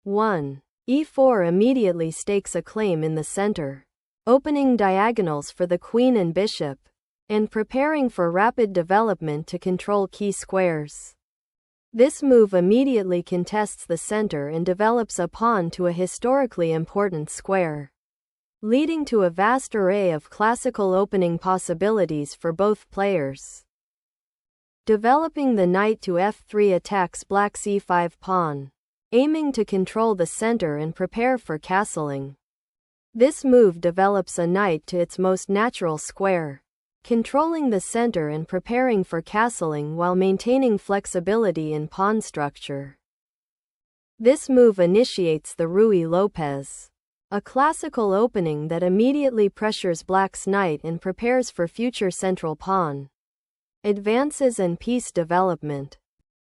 1. e4 immediately stakes a claim in the center, opening diagonals for the queen and bishop, and preparing for rapid development to control key squares. This move immediately contests the center and develops a pawn to a historically important square, leading to a vast array of classical opening possibilities for both players. Developing the knight to f3 attacks black's e5 pawn, aiming to control the center and prepare for castling. This move develops a knight to its most natural square, controlling the center and preparing for castling while maintaining flexibility in pawn structure. This move initiates the Ruy-Lopez, a classical opening that immediately pressures black's knight and prepares for future central pawn advances and piece development.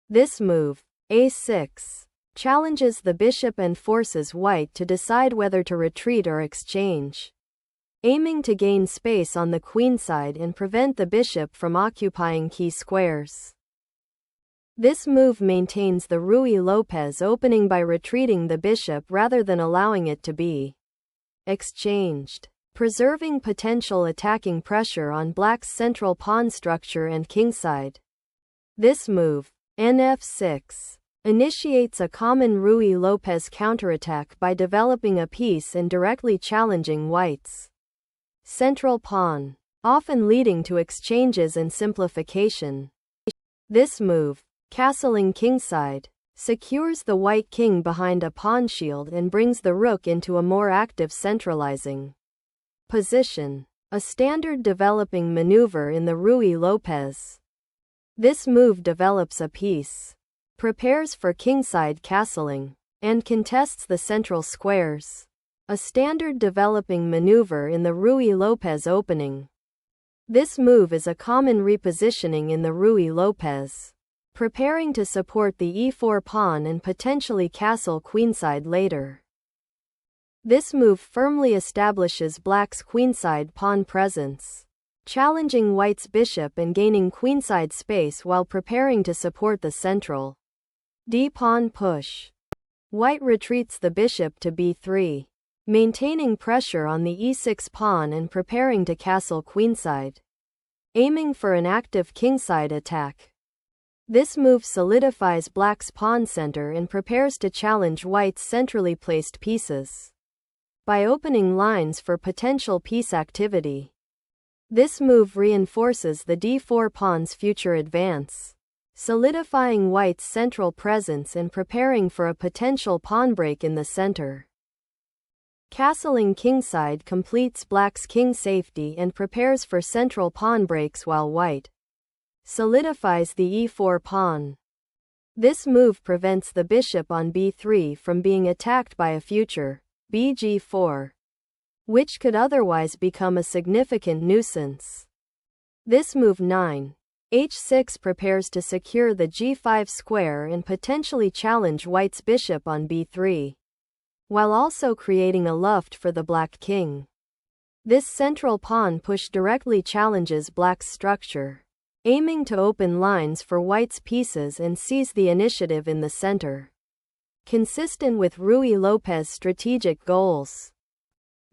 This move, a6, challenges the bishop and forces white to decide whether to retreat or exchange, aiming to gain space on the queenside and prevent the bishop from occupying key squares. This move maintains the Ruy-Lopez opening by retreating the bishop rather than allowing it to be exchanged, preserving potential attacking pressure on black's central pawn structure and kingside. This move, nf6, initiates a common Ruy-Lopez counterattack by developing a piece and directly challenging white's central pawn, often leading to exchanges and simplification. This move, castling kingside, secures the white king behind a pawn shield and brings the rook into a more active centralizing position, a standard developing maneuver in the Ruy-Lopez. This move develops a piece, prepares for kingside castling, and contests the central squares, a standard developing maneuver in the Ruy-Lopez opening. This move is a common repositioning in the Ruy-Lopez, preparing to support the e4 pawn and potentially castle queenside later. This move firmly establishes black's queenside pawn presence, challenging white's bishop and gaining queenside space while preparing to support the central d-pawn push. White retreats the bishop to b3, maintaining pressure on the e6 pawn and preparing to castle queenside, aiming for an active kingside attack. This move solidifies black's pawn center and prepares to challenge white's centrally placed pieces by opening lines for potential piece activity. This move reinforces the d4 pawn's future advance, solidifying white's central presence and preparing for a potential pawn break in the center. Castling kingside completes black's king safety and prepares for central pawn breaks while white solidifies the e4 pawn. This move prevents the bishop on b3 from being attacked by a future bg4, which could otherwise become a significant nuisance. This move 9. h6 prepares to secure the g5 square and potentially challenge white's bishop on b3, while also creating a luft for the black king. This central pawn push directly challenges black's structure, aiming to open lines for white's pieces and seize the initiative in the center, consistent with Ruy-Lopez strategic goals.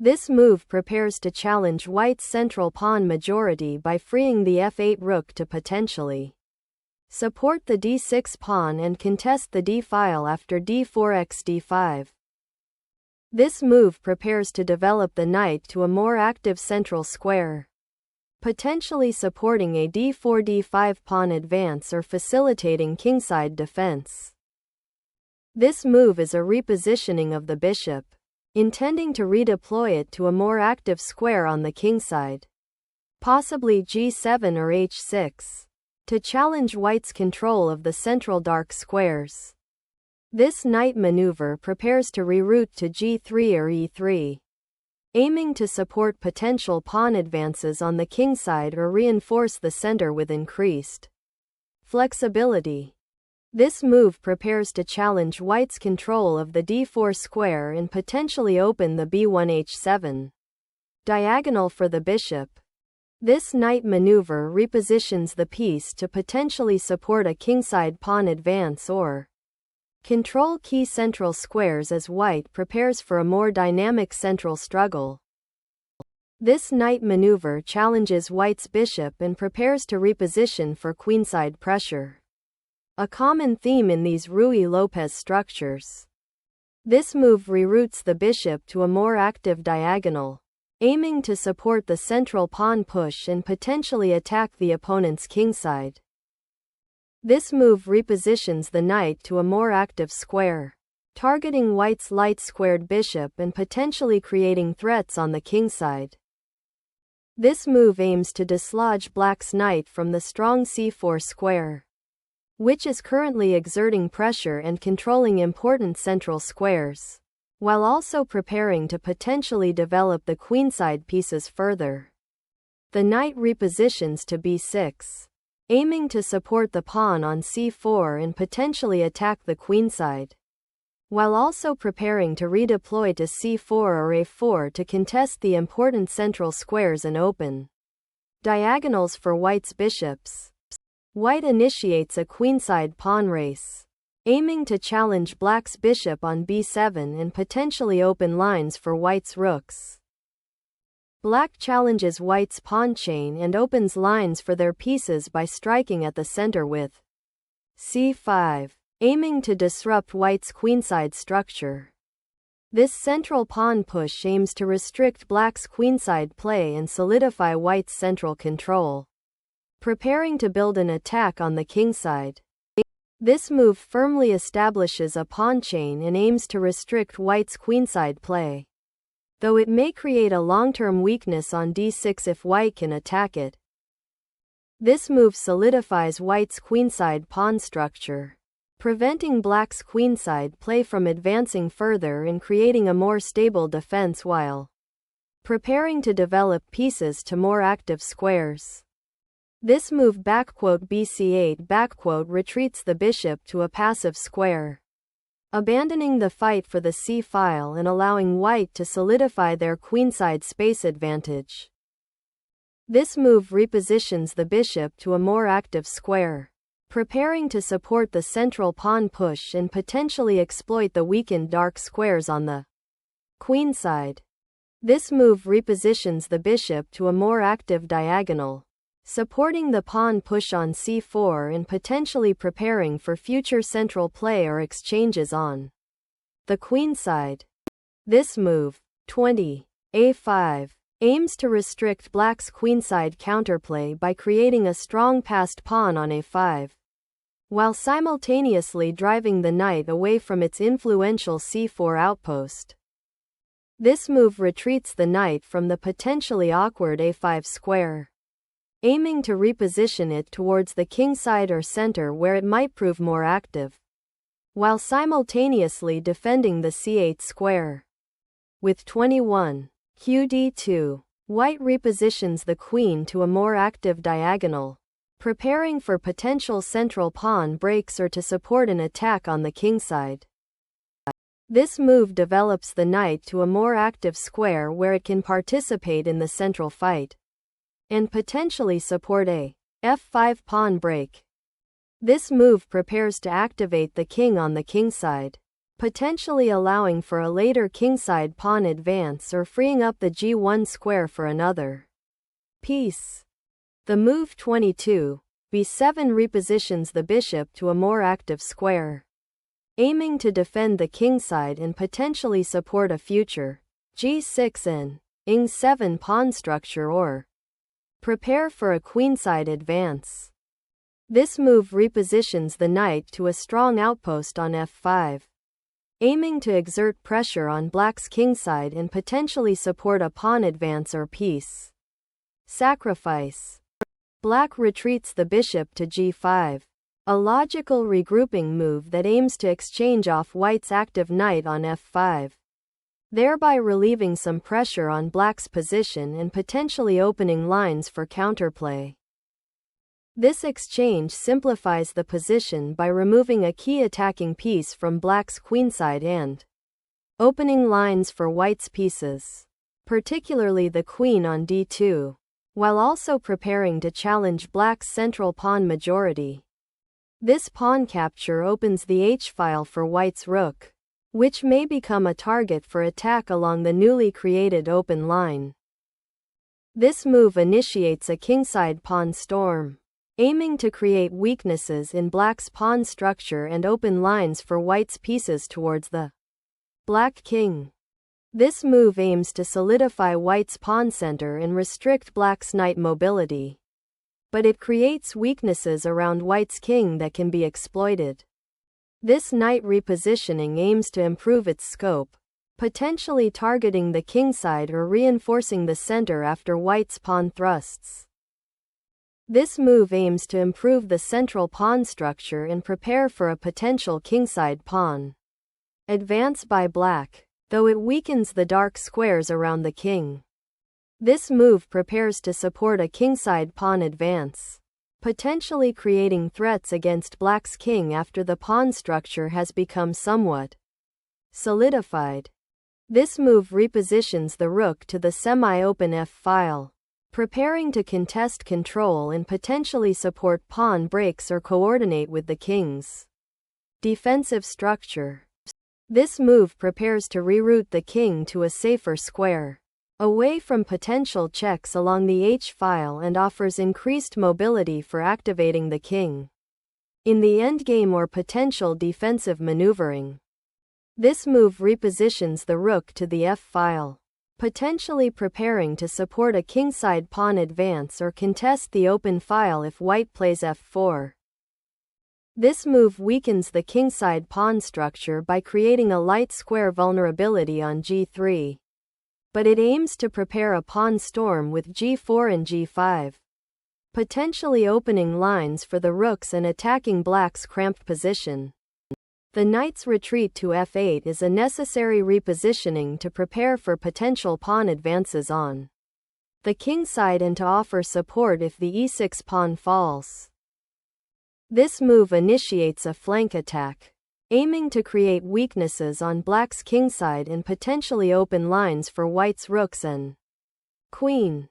This move prepares to challenge white's central pawn majority by freeing the f8 rook to potentially support the d6 pawn and contest the d-file after d4x d5. This move prepares to develop the knight to a more active central square, potentially supporting a d4 d5 pawn advance or facilitating kingside defense. This move is a repositioning of the bishop, intending to redeploy it to a more active square on the kingside, possibly g7 or h6, to challenge white's control of the central dark squares. This knight maneuver prepares to reroute to g3 or e3, aiming to support potential pawn advances on the kingside or reinforce the center with increased flexibility. This move prepares to challenge white's control of the d4 square and potentially open the b1 h7 diagonal for the bishop. This knight maneuver repositions the piece to potentially support a kingside pawn advance or Control key central squares as white prepares for a more dynamic central struggle. This knight maneuver challenges white's bishop and prepares to reposition for queenside pressure. A common theme in these Ruy-Lopez structures. This move reroutes the bishop to a more active diagonal, aiming to support the central pawn push and potentially attack the opponent's kingside. This move repositions the knight to a more active square, targeting white's light-squared bishop and potentially creating threats on the kingside. This move aims to dislodge black's knight from the strong c4 square, which is currently exerting pressure and controlling important central squares, while also preparing to potentially develop the queenside pieces further. The knight repositions to b6, aiming to support the pawn on c4 and potentially attack the queenside, while also preparing to redeploy to c4 or a4 to contest the important central squares and open diagonals for white's bishops. White initiates a queenside pawn race, aiming to challenge black's bishop on b7 and potentially open lines for white's rooks. Black challenges white's pawn chain and opens lines for their pieces by striking at the center with c5, aiming to disrupt white's queenside structure. This central pawn push aims to restrict black's queenside play and solidify white's central control, preparing to build an attack on the kingside. This move firmly establishes a pawn chain and aims to restrict white's queenside play, though it may create a long-term weakness on d6 if white can attack it. This move solidifies white's queenside pawn structure, preventing black's queenside play from advancing further and creating a more stable defense while preparing to develop pieces to more active squares. This move bc8 retreats the bishop to a passive square, abandoning the fight for the c-file and allowing white to solidify their queenside space advantage. This move repositions the bishop to a more active square, preparing to support the central pawn push and potentially exploit the weakened dark squares on the queenside. This move repositions the bishop to a more active diagonal, supporting the pawn push on c4 and potentially preparing for future central play or exchanges on the queenside. This move, 20a5, aims to restrict black's queenside counterplay by creating a strong passed pawn on a5, while simultaneously driving the knight away from its influential c4 outpost. This move retreats the knight from the potentially awkward a5 square, aiming to reposition it towards the kingside or center where it might prove more active, while simultaneously defending the c8 square. With 21q(d2), white repositions the queen to a more active diagonal, preparing for potential central pawn breaks or to support an attack on the kingside. This move develops the knight to a more active square where it can participate in the central fight, and potentially support a f5 pawn break. This move prepares to activate the king on the kingside, potentially allowing for a later kingside pawn advance or freeing up the g1 square for another piece. The move 22b7 repositions the bishop to a more active square, aiming to defend the kingside and potentially support a future g6 and ing7 pawn structure or prepare for a queenside advance. This move repositions the knight to a strong outpost on f5, aiming to exert pressure on black's kingside and potentially support a pawn advance or piece sacrifice. Black retreats the bishop to g5, a logical regrouping move that aims to exchange off white's active knight on f5, thereby relieving some pressure on black's position and potentially opening lines for counterplay. This exchange simplifies the position by removing a key attacking piece from black's queenside and opening lines for white's pieces, particularly the queen on d2, while also preparing to challenge black's central pawn majority. This pawn capture opens the h-file for white's rook, which may become a target for attack along the newly created open line. This move initiates a kingside pawn storm, aiming to create weaknesses in black's pawn structure and open lines for white's pieces towards the black king. This move aims to solidify white's pawn center and restrict black's knight mobility, but it creates weaknesses around white's king that can be exploited. This knight repositioning aims to improve its scope, potentially targeting the kingside or reinforcing the center after white's pawn thrusts. This move aims to improve the central pawn structure and prepare for a potential kingside pawn advance by black, though it weakens the dark squares around the king. This move prepares to support a kingside pawn advance, potentially creating threats against black's king after the pawn structure has become somewhat solidified. This move repositions the rook to the semi-open f-file, preparing to contest control and potentially support pawn breaks or coordinate with the king's defensive structure. This move prepares to reroute the king to a safer square, away from potential checks along the h-file, and offers increased mobility for activating the king in the endgame or potential defensive maneuvering. This move repositions the rook to the f-file, potentially preparing to support a kingside pawn advance or contest the open file if white plays f4. This move weakens the kingside pawn structure by creating a light square vulnerability on g3, but it aims to prepare a pawn storm with g4 and g5, potentially opening lines for the rooks and attacking black's cramped position. The knight's retreat to f8 is a necessary repositioning to prepare for potential pawn advances on the kingside and to offer support if the e6 pawn falls. This move initiates a flank attack, aiming to create weaknesses on black's kingside and potentially open lines for white's rooks and queen.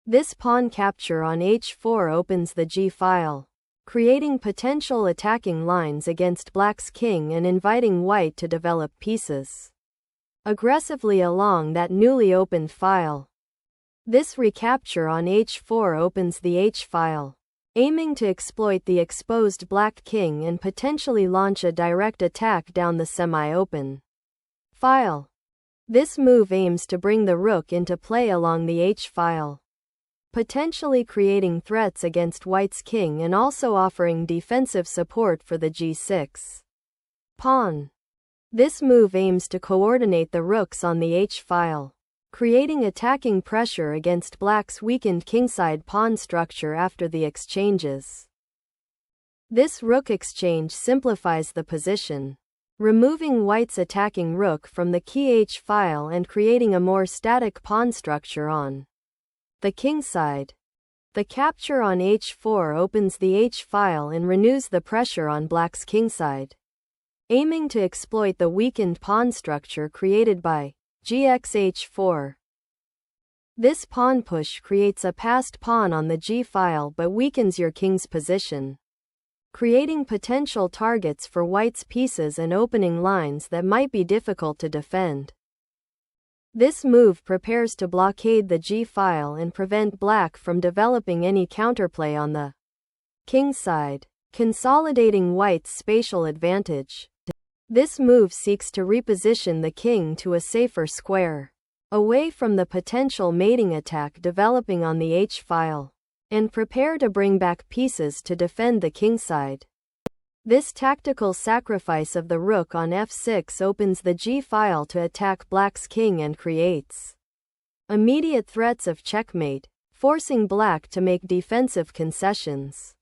This pawn capture on h4 opens the g-file, creating potential attacking lines against black's king and inviting white to develop pieces aggressively along that newly opened file. This recapture on h4 opens the h-file, aiming to exploit the exposed black king and potentially launch a direct attack down the semi-open file. This move aims to bring the rook into play along the h-file, potentially creating threats against white's king and also offering defensive support for the g6 pawn. This move aims to coordinate the rooks on the h-file, creating attacking pressure against black's weakened kingside pawn structure after the exchanges. This rook exchange simplifies the position, removing white's attacking rook from the key h-file and creating a more static pawn structure on the kingside. The capture on h4 opens the h-file and renews the pressure on black's kingside, aiming to exploit the weakened pawn structure created by gx-h4. This pawn push creates a passed pawn on the g-file but weakens your king's position, creating potential targets for white's pieces and opening lines that might be difficult to defend. This move prepares to blockade the g-file and prevent black from developing any counterplay on the kingside, consolidating white's spatial advantage. This move seeks to reposition the king to a safer square, away from the potential mating attack developing on the h-file, and prepare to bring back pieces to defend the kingside. This tactical sacrifice of the rook on f6 opens the g-file to attack black's king and creates immediate threats of checkmate, forcing black to make defensive concessions.